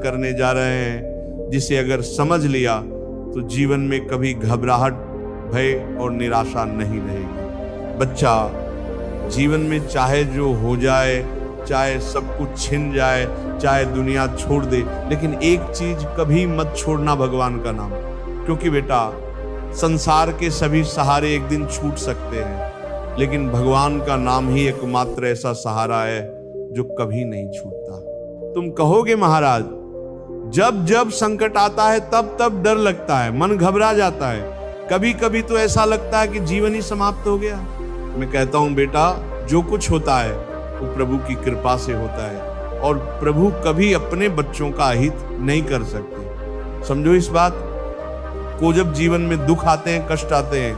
करने जा रहे हैं, जिसे अगर समझ लिया तो जीवन में कभी घबराहट, भय और निराशा नहीं रहेगी। बच्चा, जीवन में चाहे जो हो जाए, चाहे सब कुछ छिन जाए, चाहे दुनिया छोड़ दे, लेकिन एक चीज कभी मत छोड़ना, भगवान का नाम। क्योंकि बेटा, संसार के सभी सहारे एक दिन छूट सकते हैं, लेकिन भगवान का नाम ही एकमात्र ऐसा सहारा है जो कभी नहीं छूटता। तुम कहोगे महाराज, जब जब संकट आता है तब तब डर लगता है, मन घबरा जाता है, कभी कभी तो ऐसा लगता है कि जीवन ही समाप्त हो गया। मैं कहता हूं बेटा, जो कुछ होता है वो प्रभु की कृपा से होता है, और प्रभु कभी अपने बच्चों का हित नहीं कर सकते। समझो इस बात को। जब जीवन में दुख आते हैं, कष्ट आते हैं,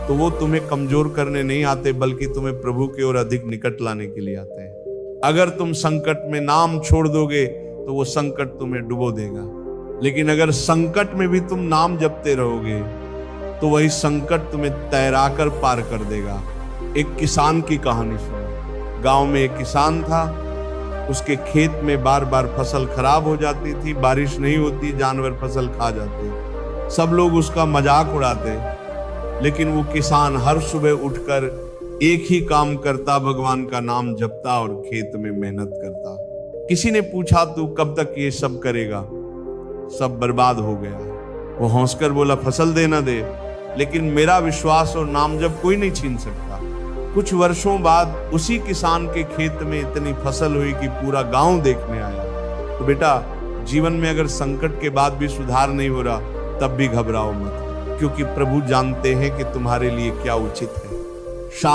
तो वो तुम्हें कमजोर करने नहीं आते, बल्कि तुम्हें प्रभु की ओर अधिक निकट लाने के लिए आते हैं। अगर तुम संकट में नाम छोड़ दोगे तो वो संकट तुम्हें डुबो देगा, लेकिन अगर संकट में भी तुम नाम जपते रहोगे तो वही संकट तुम्हें तैराकर पार कर देगा। एक किसान की कहानी सुनो। गांव में एक किसान था, उसके खेत में बार बार फसल खराब हो जाती थी, बारिश नहीं होती, जानवर फसल खा जाते, सब लोग उसका मजाक उड़ाते, लेकिन वो किसान हर सुबह उठकर एक ही काम करता, भगवान का नाम जपता और खेत में मेहनत करता। किसी ने पूछा, तू कब तक ये सब करेगा? सब बर्बाद हो गया। वो हंसकर बोला, फसल देना दे, लेकिन मेरा विश्वास और नाम जप कोई नहीं छीन सकता। कुछ वर्षों बाद उसी किसान के खेत में इतनी फसल हुई कि पूरा गांव देखने आया। तो बेटा, जीवन में अगर संकट के बाद भी सुधार नहीं हो रहा, तब भी घबराओ मत, क्योंकि प्रभु जानते हैं कि तुम्हारे लिए क्या उचित है। शास्त्र